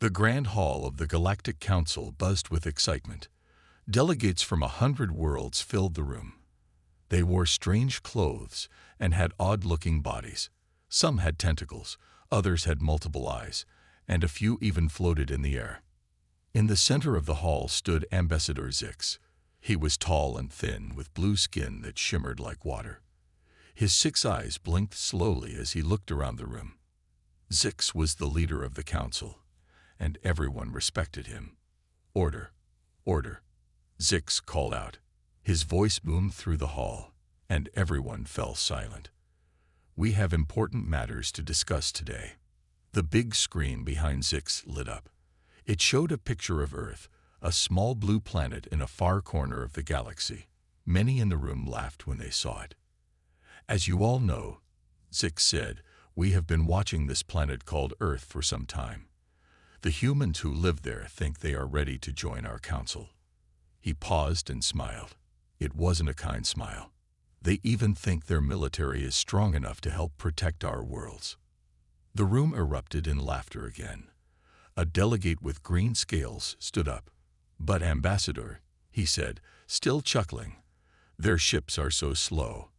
The Grand Hall of the Galactic Council buzzed with excitement. Delegates from 100 worlds filled the room. They wore strange clothes and had odd-looking bodies. Some had tentacles, others had multiple eyes, and a few even floated in the air. In the center of the hall stood Ambassador Zix. He was tall and thin, with blue skin that shimmered like water. His 6 eyes blinked slowly as he looked around the room. Zix was the leader of the council, and everyone respected him. "Order, order," Zix called out. His voice boomed through the hall, and everyone fell silent. "We have important matters to discuss today." The big screen behind Zix lit up. It showed a picture of Earth, a small blue planet in a far corner of the galaxy. Many in the room laughed when they saw it. "As you all know," Zix said, "we have been watching this planet called Earth for some time. The humans who live there think they are ready to join our council." He paused and smiled. It wasn't a kind smile. "They even think their military is strong enough to help protect our worlds." The room erupted in laughter again. A delegate with green scales stood up. "But Ambassador," he said, still chuckling, "their ships are so slow.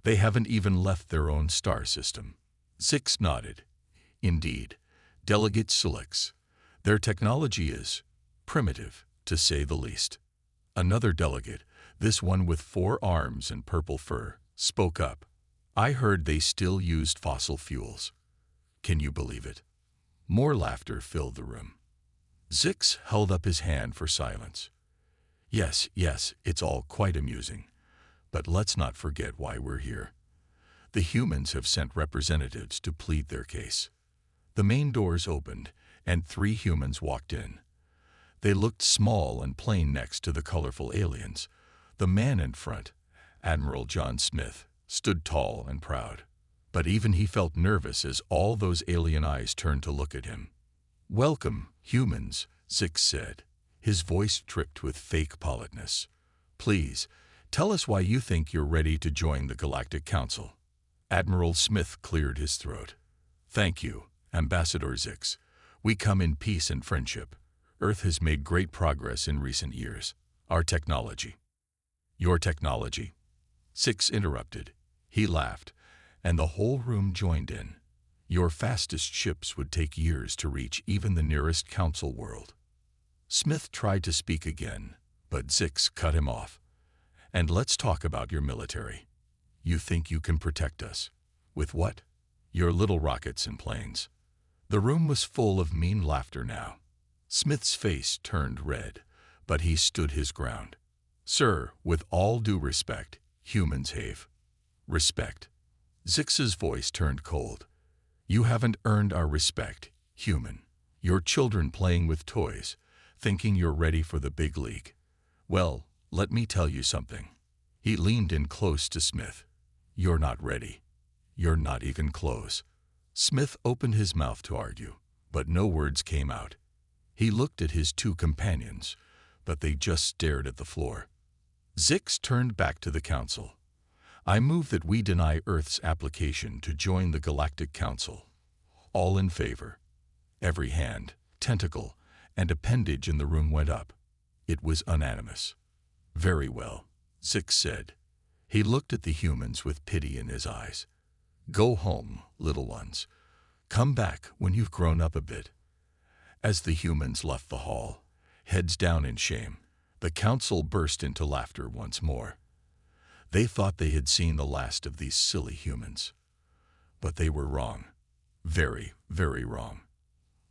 They haven't even left their own star system." Zix nodded. "Indeed, Delegate Silix. Their technology is primitive, to say the least." Another delegate, this one with 4 arms and purple fur, spoke up. "I heard they still used fossil fuels. Can you believe it?" More laughter filled the room. Zix held up his hand for silence. Yes, it's all quite amusing. But let's not forget why we're here. The humans have sent representatives to plead their case." The main doors opened, and 3 humans walked in. They looked small and plain next to the colorful aliens. The man in front, Admiral John Smith, stood tall and proud. But even he felt nervous as all those alien eyes turned to look at him. "Welcome, humans," Zix said, his voice tripped with fake politeness. "Please, tell us why you think you're ready to join the Galactic Council." Admiral Smith cleared his throat. "Thank you, Ambassador Zix. We come in peace and friendship. Earth has made great progress in recent years. Our technology." "Your technology?" Zix interrupted. He laughed, and the whole room joined in. "Your fastest ships would take years to reach even the nearest council world." Smith tried to speak again, but Zix cut him off. "And let's talk about your military. You think you can protect us. With what? Your little rockets and planes." The room was full of mean laughter now. Smith's face turned red, but he stood his ground. "Sir, with all due respect, humans have respect." Zix's voice turned cold. "You haven't earned our respect, human. You're children playing with toys, thinking you're ready for the big league. Well, let me tell you something." He leaned in close to Smith. "You're not ready. You're not even close." Smith opened his mouth to argue, but no words came out. He looked at his 2 companions, but they just stared at the floor. Zix turned back to the council. "I move that we deny Earth's application to join the Galactic Council." All in favor. Every hand, tentacle, and appendage in the room went up. It was unanimous. "Very well," Zix said. He looked at the humans with pity in his eyes. "Go home, little ones. Come back when you've grown up a bit." As the humans left the hall, heads down in shame, the council burst into laughter once more. They thought they had seen the last of these silly humans. But they were wrong. Very, very wrong.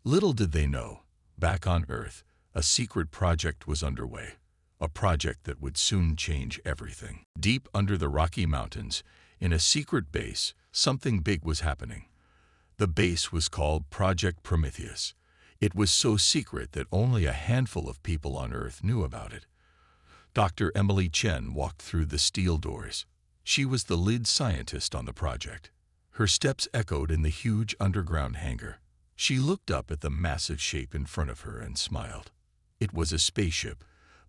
Little did they know, back on Earth, a secret project was underway. A project that would soon change everything. Deep under the Rocky Mountains, in a secret base, something big was happening. The base was called Project Prometheus. It was so secret that only a handful of people on Earth knew about it. Dr. Emily Chen walked through the steel doors. She was the lead scientist on the project. Her steps echoed in the huge underground hangar. She looked up at the massive shape in front of her and smiled. It was a spaceship,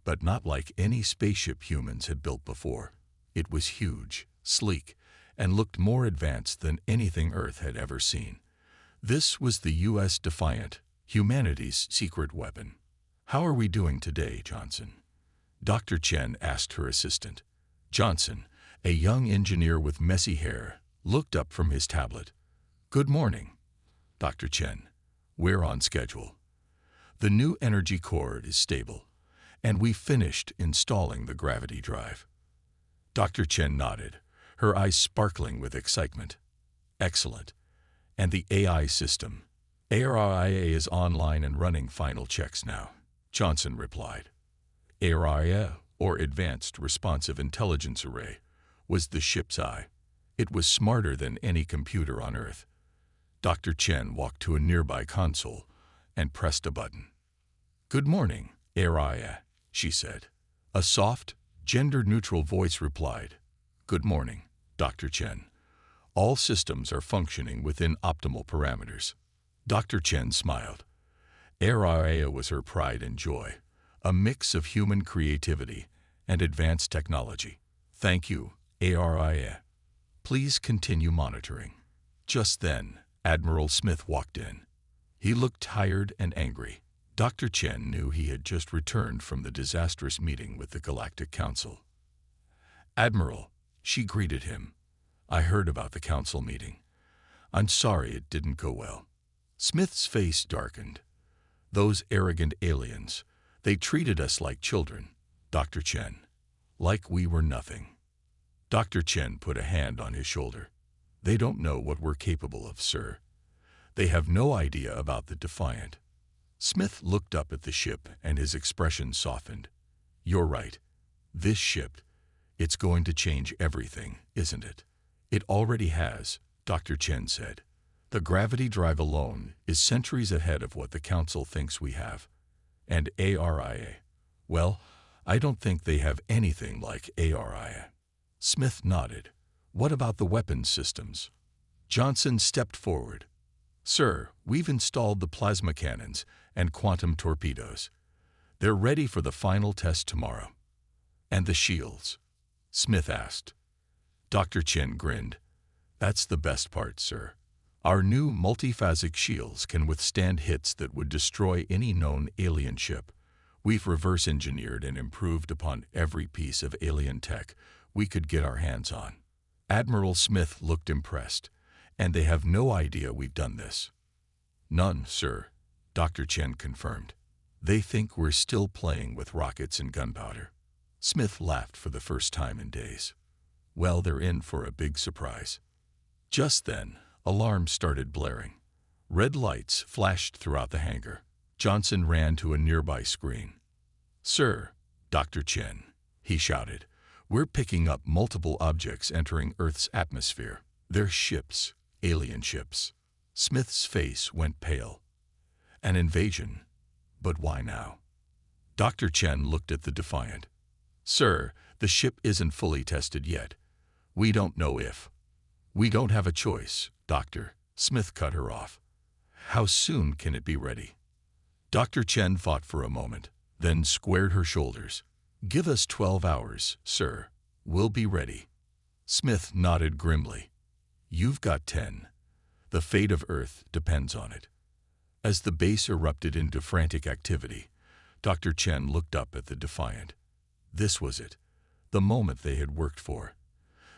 but not like any spaceship humans had built before. It was huge, sleek, and looked more advanced than anything Earth had ever seen. This was the U.S. Defiant, Humanity's secret weapon. How are we doing today, Johnson? Dr. Chen asked her assistant. Johnson, a young engineer with messy hair, looked up from his tablet. Good morning, Dr. Chen. We're on schedule. The new energy core is stable, and we finished installing the gravity drive. Dr. Chen nodded, her eyes sparkling with excitement. Excellent. And the AI system? ARIA is online and running final checks now, Johnson replied. ARIA, or Advanced Responsive Intelligence Array, was the ship's eye. It was smarter than any computer on Earth. Dr. Chen walked to a nearby console and pressed a button. Good morning, ARIA, she said. A soft, gender-neutral voice replied. Good morning, Dr. Chen. All systems are functioning within optimal parameters. Dr. Chen smiled. ARIA was her pride and joy, a mix of human creativity and advanced technology. Thank you, ARIA. Please continue monitoring. Just then, Admiral Smith walked in. He looked tired and angry. Dr. Chen knew he had just returned from the disastrous meeting with the Galactic Council. Admiral, she greeted him. I heard about the council meeting. I'm sorry it didn't go well. Smith's face darkened. Those arrogant aliens, they treated us like children, Dr. Chen, like we were nothing. Dr. Chen put a hand on his shoulder. They don't know what we're capable of, sir. They have no idea about the Defiant. Smith looked up at the ship and his expression softened. You're right. This ship, it's going to change everything, isn't it? It already has, Dr. Chen said. The gravity drive alone is centuries ahead of what the Council thinks we have. And ARIA, well, I don't think they have anything like ARIA. Smith nodded. What about the weapons systems? Johnson stepped forward. Sir, we've installed the plasma cannons and quantum torpedoes. They're ready for the final test tomorrow. And the shields? Smith asked. Dr. Chen grinned. That's the best part, sir. Our new multiphasic shields can withstand hits that would destroy any known alien ship. We've reverse-engineered and improved upon every piece of alien tech we could get our hands on. Admiral Smith looked impressed, and they have no idea we've done this. None, sir, Dr. Chen confirmed. They think we're still playing with rockets and gunpowder. Smith laughed for the first time in days. Well, they're in for a big surprise. Just then, alarms started blaring. Red lights flashed throughout the hangar. Johnson ran to a nearby screen. Sir, Dr. Chen, he shouted, we're picking up multiple objects entering Earth's atmosphere. They're ships, alien ships. Smith's face went pale. An invasion? But why now? Dr. Chen looked at the Defiant. Sir, the ship isn't fully tested yet. We don't know if. We don't have a choice, Doctor. Smith cut her off. How soon can it be ready? Dr. Chen thought for a moment, then squared her shoulders. Give us 12 hours, sir. We'll be ready. Smith nodded grimly. You've got 10. The fate of Earth depends on it. As the base erupted into frantic activity, Dr. Chen looked up at the Defiant. This was it, the moment they had worked for.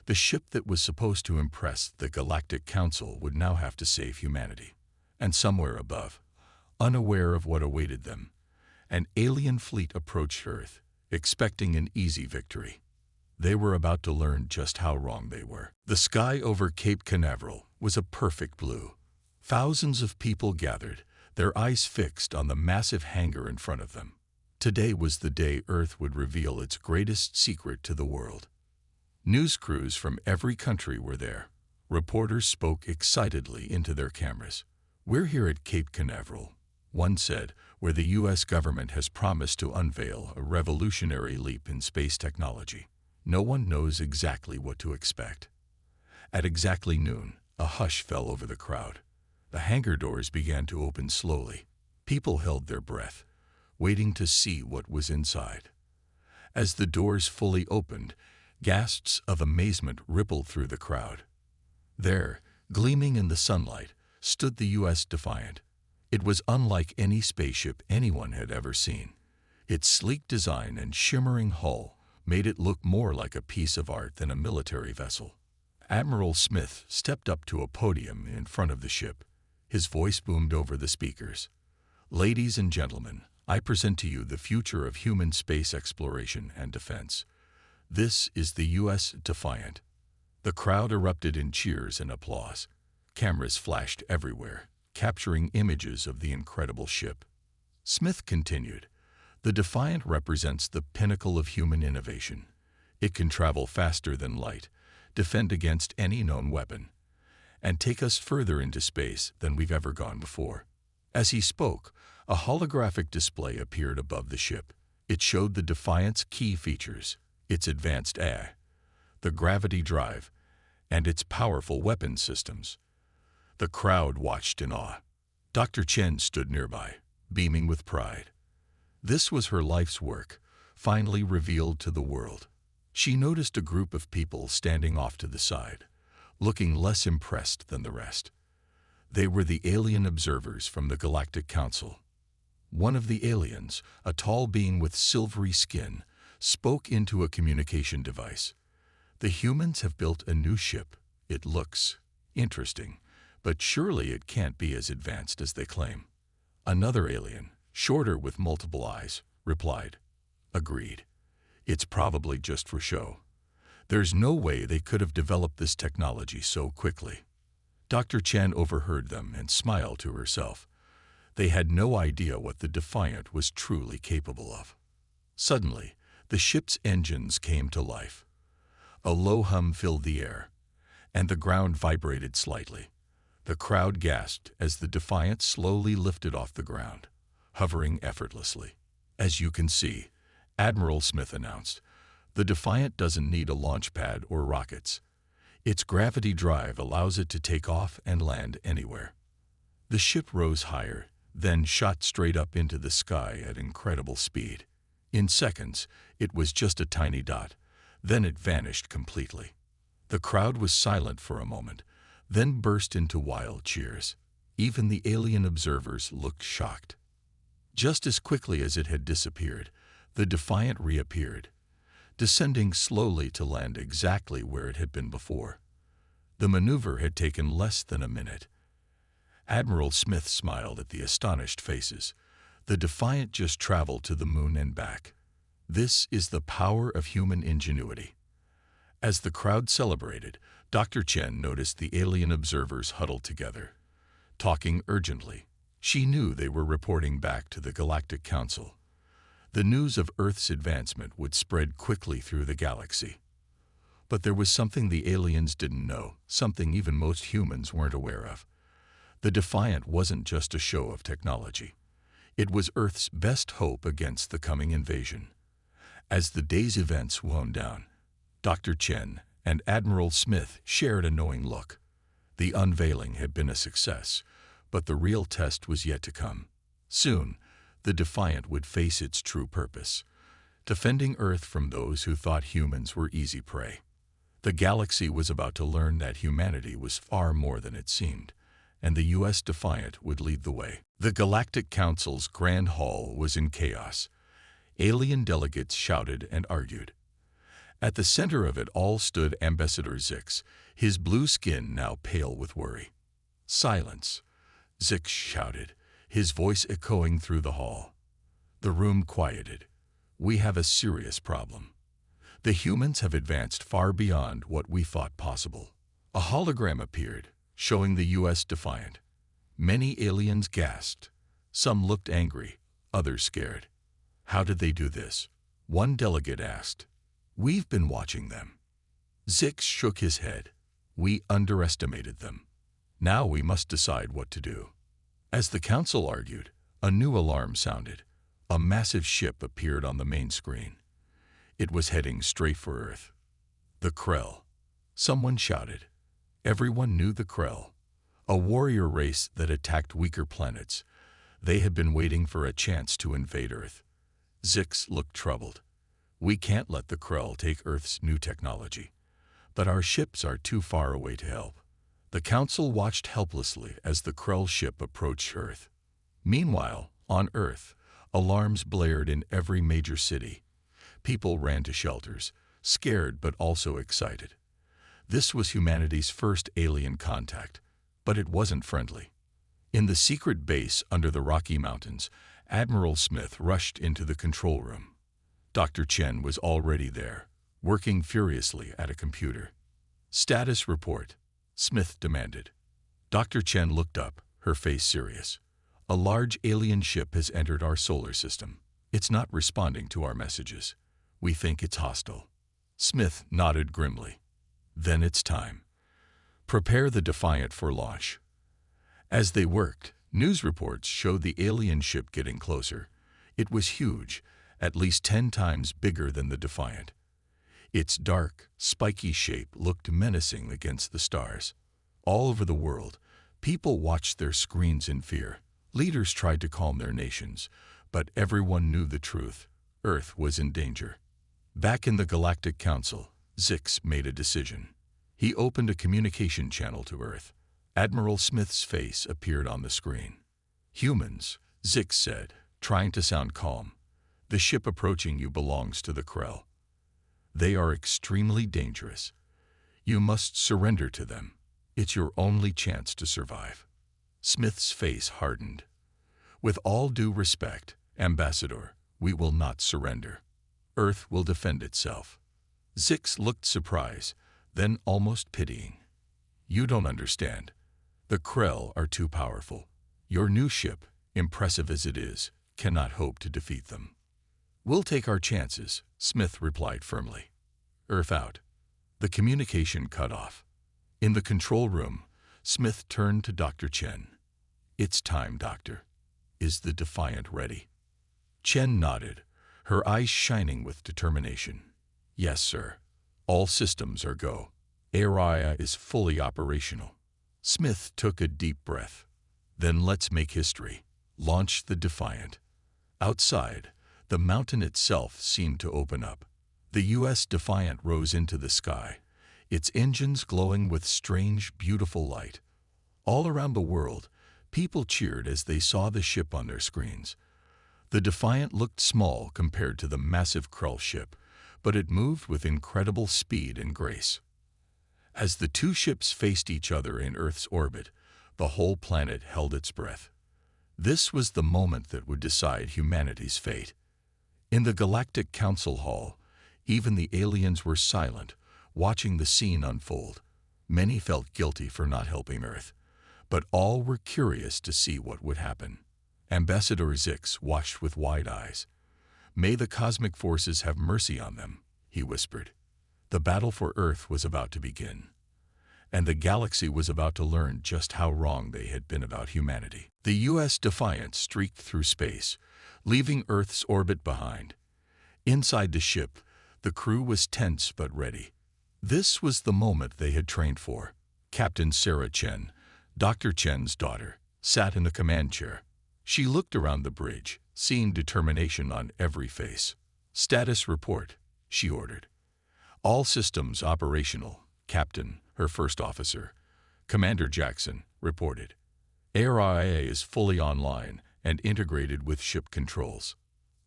The ship that was supposed to impress the Galactic Council would now have to save humanity. And somewhere above, unaware of what awaited them, an alien fleet approached Earth, expecting an easy victory. They were about to learn just how wrong they were. The sky over Cape Canaveral was a perfect blue. Thousands of people gathered, their eyes fixed on the massive hangar in front of them. Today was the day Earth would reveal its greatest secret to the world. News crews from every country were there. Reporters spoke excitedly into their cameras. We're here at Cape Canaveral, one said, where the U.S. government has promised to unveil a revolutionary leap in space technology. No one knows exactly what to expect. At exactly noon, a hush fell over the crowd. The hangar doors began to open slowly. People held their breath, waiting to see what was inside. As the doors fully opened, gasps of amazement rippled through the crowd. There, gleaming in the sunlight, stood the U.S. Defiant. It was unlike any spaceship anyone had ever seen. Its sleek design and shimmering hull made it look more like a piece of art than a military vessel. Admiral Smith stepped up to a podium in front of the ship. His voice boomed over the speakers. "Ladies and gentlemen, I present to you the future of human space exploration and defense. This is the U.S. Defiant." The crowd erupted in cheers and applause. Cameras flashed everywhere, capturing images of the incredible ship. Smith continued, "The Defiant represents the pinnacle of human innovation. It can travel faster than light, defend against any known weapon, and take us further into space than we've ever gone before." As he spoke, a holographic display appeared above the ship. It showed the Defiant's key features, its advanced AI, the gravity drive, and its powerful weapon systems. The crowd watched in awe. Dr. Chen stood nearby, beaming with pride. This was her life's work, finally revealed to the world. She noticed a group of people standing off to the side, looking less impressed than the rest. They were the alien observers from the Galactic Council. One of the aliens, a tall being with silvery skin, spoke into a communication device. "The humans have built a new ship. It looks interesting, but surely it can't be as advanced as they claim." Another alien, shorter with multiple eyes, replied, "Agreed. It's probably just for show. There's no way they could have developed this technology so quickly." Dr. Chen overheard them and smiled to herself. They had no idea what the Defiant was truly capable of. Suddenly, the ship's engines came to life. A low hum filled the air, and the ground vibrated slightly. The crowd gasped as the Defiant slowly lifted off the ground, hovering effortlessly. "As you can see," Admiral Smith announced, "the Defiant doesn't need a launch pad or rockets. Its gravity drive allows it to take off and land anywhere." The ship rose higher, then shot straight up into the sky at incredible speed. In seconds, it was just a tiny dot. Then it vanished completely. The crowd was silent for a moment, then burst into wild cheers. Even the alien observers looked shocked. Just as quickly as it had disappeared, the Defiant reappeared, descending slowly to land exactly where it had been before. The maneuver had taken less than a minute. Admiral Smith smiled at the astonished faces. The Defiant just traveled to the moon and back. This is the power of human ingenuity. As the crowd celebrated, Dr. Chen noticed the alien observers huddled together, talking urgently. She knew they were reporting back to the Galactic Council. The news of Earth's advancement would spread quickly through the galaxy. But there was something the aliens didn't know, something even most humans weren't aware of. The Defiant wasn't just a show of technology. It was Earth's best hope against the coming invasion. As the day's events wound down, Dr. Chen and Admiral Smith shared a knowing look. The unveiling had been a success, but the real test was yet to come. Soon, the Defiant would face its true purpose, defending Earth from those who thought humans were easy prey. The galaxy was about to learn that humanity was far more than it seemed, and the U.S. Defiant would lead the way. The Galactic Council's Grand Hall was in chaos. Alien delegates shouted and argued. At the center of it all stood Ambassador Zix, his blue skin now pale with worry. "Silence," Zix shouted, his voice echoing through the hall. The room quieted. "We have a serious problem. The humans have advanced far beyond what we thought possible." A hologram appeared, showing the U.S. Defiant. Many aliens gasped. Some looked angry, others scared. "How did they do this?" one delegate asked. "We've been watching them." Zix shook his head. "We underestimated them. Now we must decide what to do." As the council argued, a new alarm sounded. A massive ship appeared on the main screen. It was heading straight for Earth. "The Krell," someone shouted. Everyone knew the Krell, a warrior race that attacked weaker planets. They had been waiting for a chance to invade Earth. Zix looked troubled. "We can't let the Krell take Earth's new technology, but our ships are too far away to help." The council watched helplessly as the Krell ship approached Earth. Meanwhile, on Earth, alarms blared in every major city. People ran to shelters, scared but also excited. This was humanity's first alien contact, but it wasn't friendly. In the secret base under the Rocky Mountains, Admiral Smith rushed into the control room. Dr. Chen was already there, working furiously at a computer. "Status report," Smith demanded. Dr. Chen looked up, her face serious. "A large alien ship has entered our solar system. It's not responding to our messages. We think it's hostile." Smith nodded grimly. "Then it's time. Prepare the Defiant for launch." As they worked, news reports showed the alien ship getting closer. It was huge, at least 10 times bigger than the Defiant. Its dark, spiky shape looked menacing against the stars. All over the world, people watched their screens in fear. Leaders tried to calm their nations, but everyone knew the truth. Earth was in danger. Back in the Galactic Council, Zix made a decision. He opened a communication channel to Earth. Admiral Smith's face appeared on the screen. "Humans," Zix said, trying to sound calm. "The ship approaching you belongs to the Krell. They are extremely dangerous. You must surrender to them. It's your only chance to survive." Smith's face hardened. "With all due respect, Ambassador, we will not surrender. Earth will defend itself." Zix looked surprised, then almost pitying. "You don't understand. The Krell are too powerful. Your new ship, impressive as it is, cannot hope to defeat them." "We'll take our chances," Smith replied firmly. "Earth out." The communication cut off. In the control room, Smith turned to Dr. Chen. "It's time, Doctor. Is the Defiant ready?" Chen nodded, her eyes shining with determination. "Yes, sir. All systems are go. Area is fully operational." Smith took a deep breath. "Then let's make history. Launch the Defiant." Outside, the mountain itself seemed to open up. The U.S. Defiant rose into the sky, its engines glowing with strange, beautiful light. All around the world, people cheered as they saw the ship on their screens. The Defiant looked small compared to the massive Krell ship, but it moved with incredible speed and grace. As the two ships faced each other in Earth's orbit, the whole planet held its breath. This was the moment that would decide humanity's fate. In the Galactic Council Hall, even the aliens were silent, watching the scene unfold. Many felt guilty for not helping Earth, but all were curious to see what would happen. Ambassador Zix watched with wide eyes. "May the cosmic forces have mercy on them," he whispered. The battle for Earth was about to begin, and the galaxy was about to learn just how wrong they had been about humanity. The U.S. Defiant streaked through space, leaving Earth's orbit behind. Inside the ship, the crew was tense but ready. This was the moment they had trained for. Captain Sarah Chen, Dr. Chen's daughter, sat in the command chair. She looked around the bridge, seeing determination on every face. "Status report," she ordered. "All systems operational," Captain, her first officer, Commander Jackson, reported. "Area is fully online and integrated with ship controls."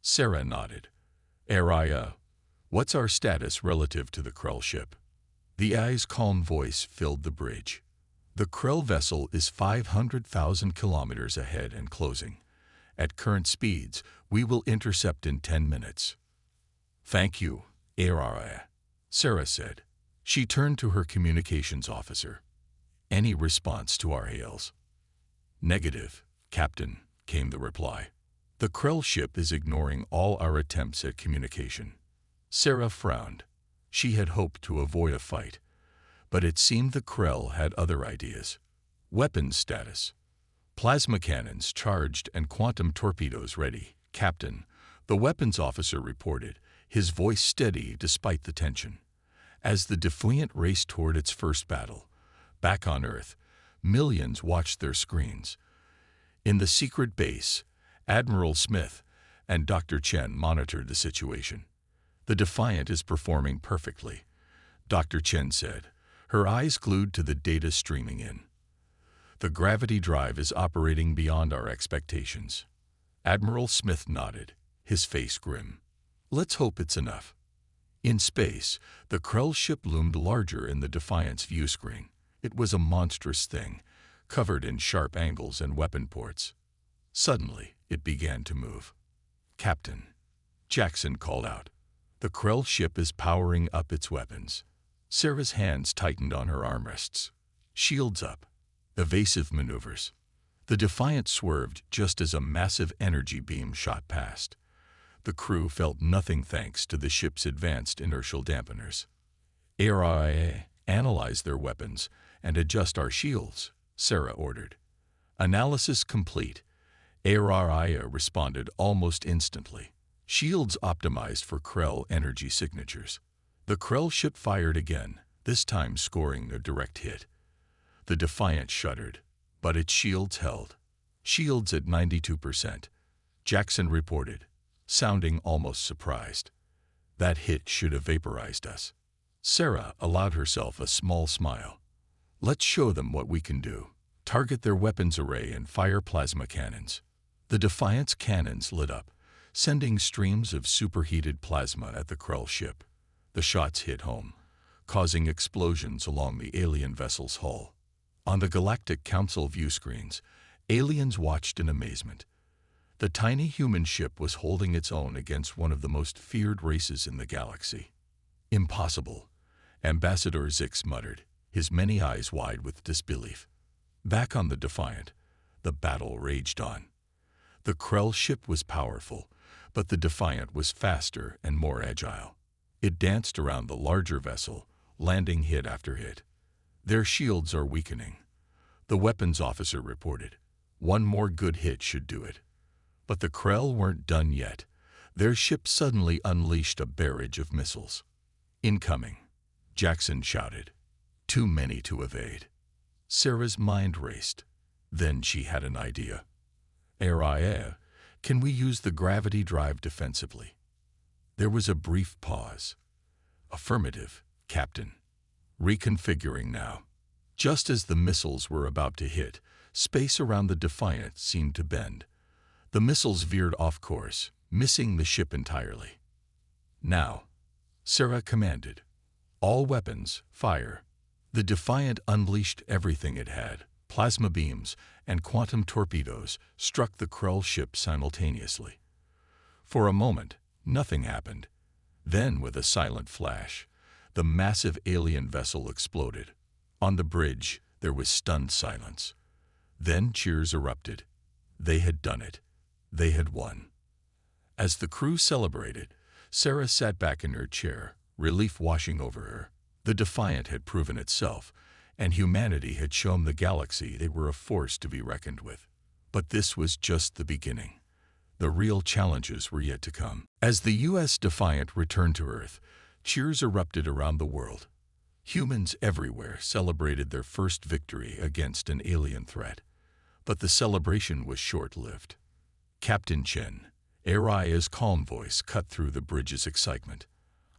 Sarah nodded. "Area, what's our status relative to the Krell ship?" The AI's calm voice filled the bridge. "The Krell vessel is 500,000 kilometers ahead and closing. At current speeds, we will intercept in 10 minutes. "Thank you, Area," Sarah said. She turned to her communications officer. "Any response to our hails?" "Negative, Captain," came the reply. "The Krell ship is ignoring all our attempts at communication." Sarah frowned. She had hoped to avoid a fight, but it seemed the Krell had other ideas. "Weapons status. Plasma cannons charged and quantum torpedoes ready, Captain," the weapons officer reported, his voice steady despite the tension. As the Defiant raced toward its first battle, back on Earth, millions watched their screens. In the secret base, Admiral Smith and Dr. Chen monitored the situation. "The Defiant is performing perfectly," Dr. Chen said, her eyes glued to the data streaming in. The gravity drive is operating beyond our expectations. Admiral Smith nodded, his face grim. Let's hope it's enough. In space, the Krell ship loomed larger in the Defiant's view screen. It was a monstrous thing, covered in sharp angles and weapon ports. Suddenly, it began to move. "Captain," Jackson called out. "The Krell ship is powering up its weapons." Sarah's hands tightened on her armrests. Shields up. Evasive maneuvers. The Defiant swerved just as a massive energy beam shot past. The crew felt nothing thanks to the ship's advanced inertial dampeners. "ARIA, analyze their weapons and adjust our shields," Sarah ordered. Analysis complete. ARIA responded almost instantly. Shields optimized for Krell energy signatures. The Krell ship fired again, this time scoring a direct hit. The Defiant shuddered, but its shields held. Shields at 92%. Jackson reported, sounding almost surprised. "That hit should have vaporized us." Sarah allowed herself a small smile. "Let's show them what we can do. Target their weapons array and fire plasma cannons." The Defiant's cannons lit up, sending streams of superheated plasma at the Krell ship. The shots hit home, causing explosions along the alien vessel's hull. On the Galactic Council view screens, aliens watched in amazement. The tiny human ship was holding its own against one of the most feared races in the galaxy. "Impossible," Ambassador Zix muttered, his many eyes wide with disbelief. Back on the Defiant, the battle raged on. The Krell ship was powerful, but the Defiant was faster and more agile. It danced around the larger vessel, landing hit after hit. "Their shields are weakening," the weapons officer reported. "One more good hit should do it." But the Krell weren't done yet. Their ship suddenly unleashed a barrage of missiles. "Incoming," Jackson shouted. Too many to evade. Sarah's mind raced. Then she had an idea. "ARIA, can we use the gravity drive defensively?" There was a brief pause. "Affirmative, Captain. Reconfiguring now." Just as the missiles were about to hit, space around the Defiant seemed to bend. The missiles veered off course, missing the ship entirely. "Now," Sarah commanded. "All weapons, fire." The Defiant unleashed everything it had. Plasma beams and quantum torpedoes struck the Krell ship simultaneously. For a moment, nothing happened. Then, with a silent flash, the massive alien vessel exploded. On the bridge, there was stunned silence. Then cheers erupted. They had done it. They had won. As the crew celebrated, Sarah sat back in her chair, relief washing over her. The Defiant had proven itself, and humanity had shown the galaxy they were a force to be reckoned with. But this was just the beginning. The real challenges were yet to come. As the U.S. Defiant returned to Earth, cheers erupted around the world. Humans everywhere celebrated their first victory against an alien threat. But the celebration was short-lived. "Captain Chen," Aria's calm voice cut through the bridge's excitement.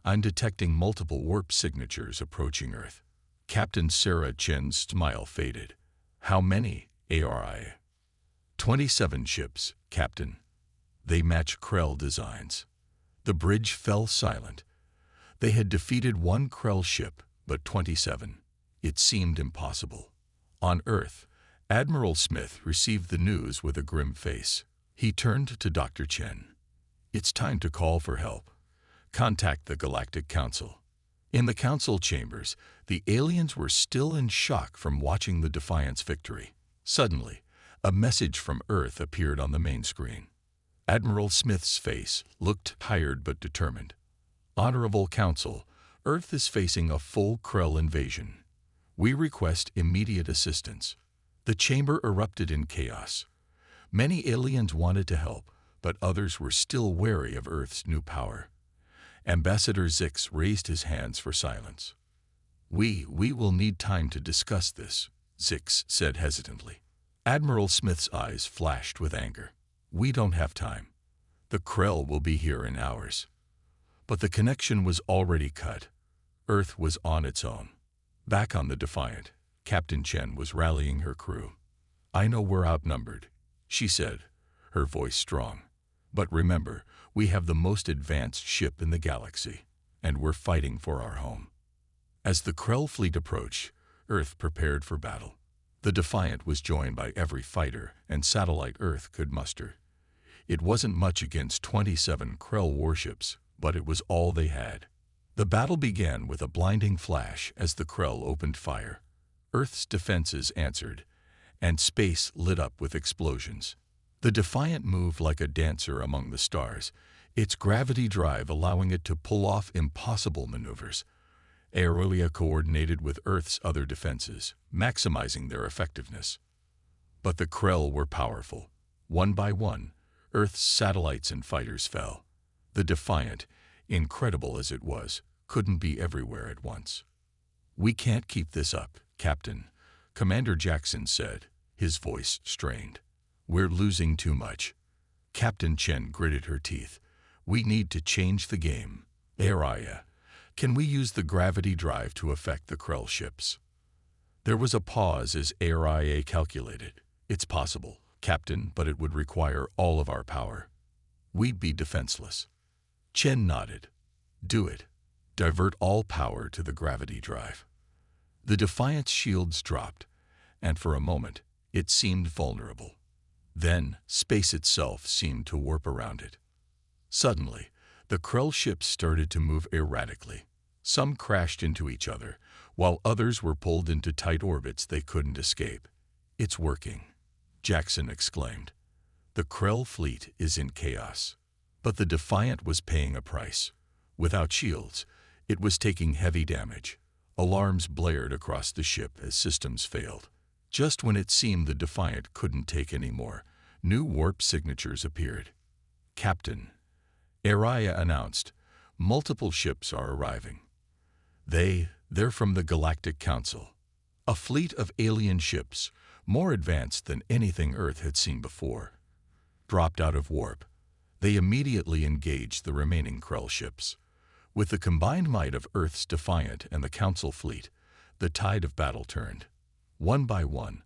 "I'm detecting multiple warp signatures approaching Earth." Captain Sarah Chen's smile faded. "How many, Aria?" 27 ships, Captain. They match Krell designs." The bridge fell silent. They had defeated one Krell ship, but 27. It seemed impossible. On Earth, Admiral Smith received the news with a grim face. He turned to Dr. Chen. "It's time to call for help. Contact the Galactic Council." In the council chambers, the aliens were still in shock from watching the Defiant's victory. Suddenly, a message from Earth appeared on the main screen. Admiral Smith's face looked tired but determined. "Honorable Council, Earth is facing a full Krell invasion. We request immediate assistance." The chamber erupted in chaos. Many aliens wanted to help, but others were still wary of Earth's new power. Ambassador Zix raised his hands for silence. We will need time to discuss this," Zix said hesitantly. Admiral Smith's eyes flashed with anger. "We don't have time. The Krell will be here in hours." But the connection was already cut. Earth was on its own. Back on the Defiant, Captain Chen was rallying her crew. I know we're outnumbered, she said, her voice strong. But remember, we have the most advanced ship in the galaxy, and we're fighting for our home. As the Krell fleet approached, Earth prepared for battle. The Defiant was joined by every fighter and satellite Earth could muster. It wasn't much against 27 Krell warships, but it was all they had. The battle began with a blinding flash as the Krell opened fire. Earth's defenses answered, and space lit up with explosions. The Defiant moved like a dancer among the stars, its gravity drive allowing it to pull off impossible maneuvers. Aerolia coordinated with Earth's other defenses, maximizing their effectiveness. But the Krell were powerful. One by one, Earth's satellites and fighters fell. The Defiant, incredible as it was, couldn't be everywhere at once. "We can't keep this up, Captain," Commander Jackson said, his voice strained. "We're losing too much." Captain Chen gritted her teeth. "We need to change the game. Araya, can we use the gravity drive to affect the Krell ships?" There was a pause as Araya calculated. "It's possible, Captain, but it would require all of our power. We'd be defenseless." Chen nodded. "Do it. Divert all power to the gravity drive." The Defiant's shields dropped, and for a moment, it seemed vulnerable. Then, space itself seemed to warp around it. Suddenly, the Krell ships started to move erratically. Some crashed into each other, while others were pulled into tight orbits they couldn't escape. "It's working," Jackson exclaimed. "The Krell fleet is in chaos." But the Defiant was paying a price. Without shields, it was taking heavy damage. Alarms blared across the ship as systems failed. Just when it seemed the Defiant couldn't take any more, new warp signatures appeared. "Captain," Araya announced, "multiple ships are arriving. They're from the Galactic Council. A fleet of alien ships, more advanced than anything Earth had seen before." Dropped out of warp, they immediately engaged the remaining Krell ships. With the combined might of Earth's Defiant and the Council fleet, the tide of battle turned. One by one,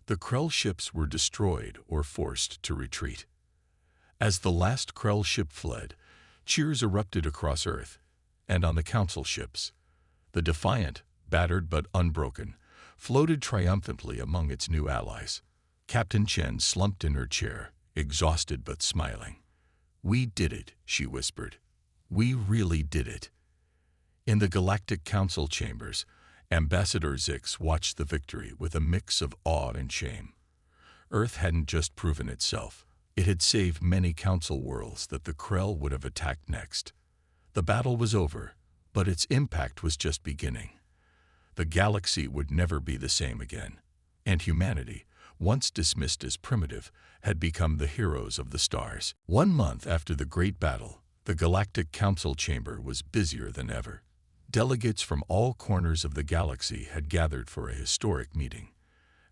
the Krell ships were destroyed or forced to retreat. As the last Krell ship fled, cheers erupted across Earth, and on the Council ships. The Defiant, battered but unbroken, floated triumphantly among its new allies. Captain Chen slumped in her chair, exhausted but smiling. "We did it," she whispered. "We really did it." In the Galactic Council chambers, Ambassador Zix watched the victory with a mix of awe and shame. Earth hadn't just proven itself. It had saved many Council worlds that the Krell would have attacked next. The battle was over, but its impact was just beginning. The galaxy would never be the same again, and humanity, once dismissed as primitive, had become the heroes of the stars. 1 month after the Great Battle, the Galactic Council chamber was busier than ever. Delegates from all corners of the galaxy had gathered for a historic meeting.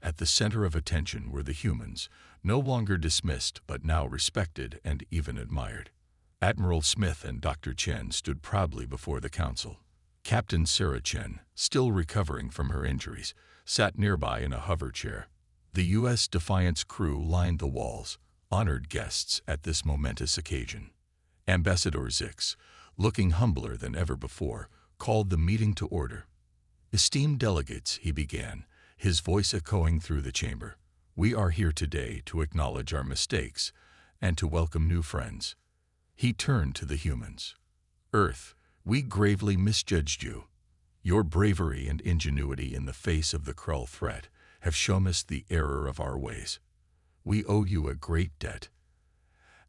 At the center of attention were the humans, no longer dismissed but now respected and even admired. Admiral Smith and Dr. Chen stood proudly before the council. Captain Sarah Chen, still recovering from her injuries, sat nearby in a hover chair. The U.S. Defiant's crew lined the walls, honored guests at this momentous occasion. Ambassador Zix, looking humbler than ever before, called the meeting to order. "Esteemed delegates," he began, his voice echoing through the chamber, "we are here today to acknowledge our mistakes and to welcome new friends." He turned to the humans. "Earth, we gravely misjudged you. Your bravery and ingenuity in the face of the Krell threat have shown us the error of our ways. We owe you a great debt."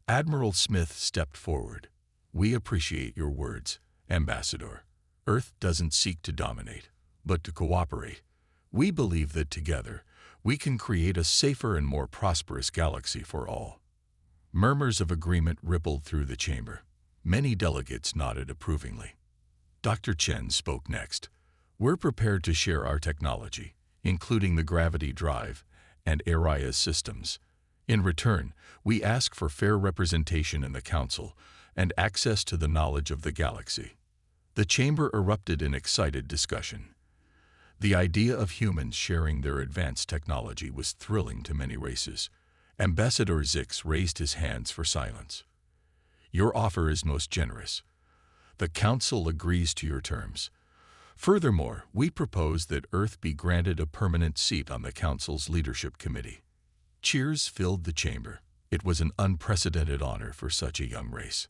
Admiral Smith stepped forward. "We appreciate your words, Ambassador. Earth doesn't seek to dominate, but to cooperate. We believe that together, we can create a safer and more prosperous galaxy for all." Murmurs of agreement rippled through the chamber. Many delegates nodded approvingly. Dr. Chen spoke next. "We're prepared to share our technology, including the gravity drive and Araya's systems. In return, we ask for fair representation in the Council and access to the knowledge of the galaxy." The chamber erupted in excited discussion. The idea of humans sharing their advanced technology was thrilling to many races. Ambassador Zix raised his hands for silence. Your offer is most generous. The Council agrees to your terms. Furthermore, we propose that Earth be granted a permanent seat on the Council's Leadership Committee. Cheers filled the chamber. It was an unprecedented honor for such a young race.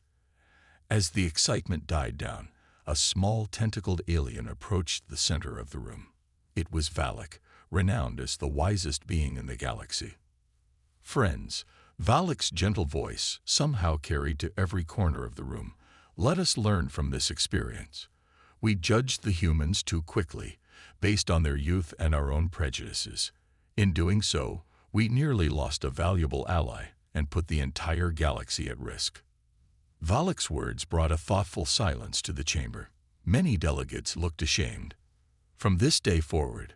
As the excitement died down, a small tentacled alien approached the center of the room. It was Valak, renowned as the wisest being in the galaxy. Friends, Valak's gentle voice somehow carried to every corner of the room. Let us learn from this experience. We judged the humans too quickly, based on their youth and our own prejudices. In doing so, we nearly lost a valuable ally and put the entire galaxy at risk. Valak's words brought a thoughtful silence to the chamber. Many delegates looked ashamed. From this day forward,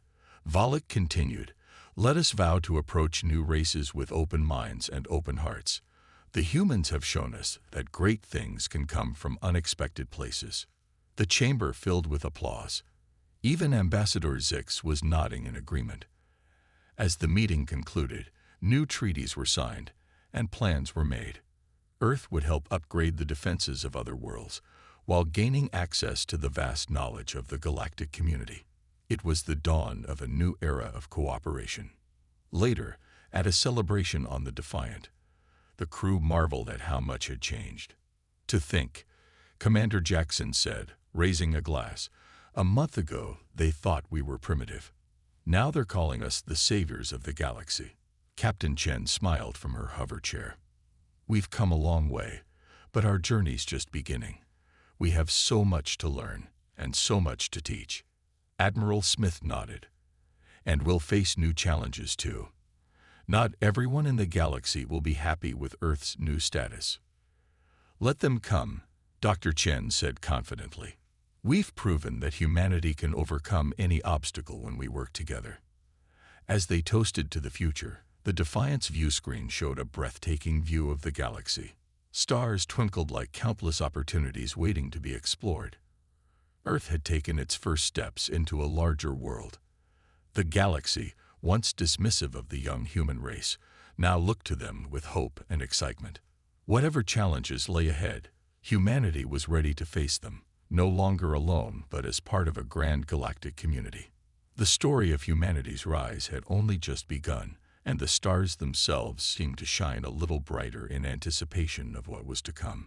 Valak continued, let us vow to approach new races with open minds and open hearts. The humans have shown us that great things can come from unexpected places. The chamber filled with applause. Even Ambassador Zix was nodding in agreement. As the meeting concluded, new treaties were signed and plans were made. Earth would help upgrade the defenses of other worlds while gaining access to the vast knowledge of the galactic community. It was the dawn of a new era of cooperation. Later, at a celebration on the Defiant, the crew marveled at how much had changed. To think, Commander Jackson said, raising a glass, a month ago they thought we were primitive. Now they're calling us the saviors of the galaxy. Captain Chen smiled from her hover chair. We've come a long way, but our journey's just beginning. We have so much to learn and so much to teach. Admiral Smith nodded. And we'll face new challenges too. Not everyone in the galaxy will be happy with Earth's new status. Let them come, Dr. Chen said confidently. We've proven that humanity can overcome any obstacle when we work together. As they toasted to the future, the Defiant's view screen showed a breathtaking view of the galaxy. Stars twinkled like countless opportunities waiting to be explored. Earth had taken its first steps into a larger world. The galaxy, once dismissive of the young human race, now looked to them with hope and excitement. Whatever challenges lay ahead, humanity was ready to face them, no longer alone but as part of a grand galactic community. The story of humanity's rise had only just begun, and the stars themselves seemed to shine a little brighter in anticipation of what was to come.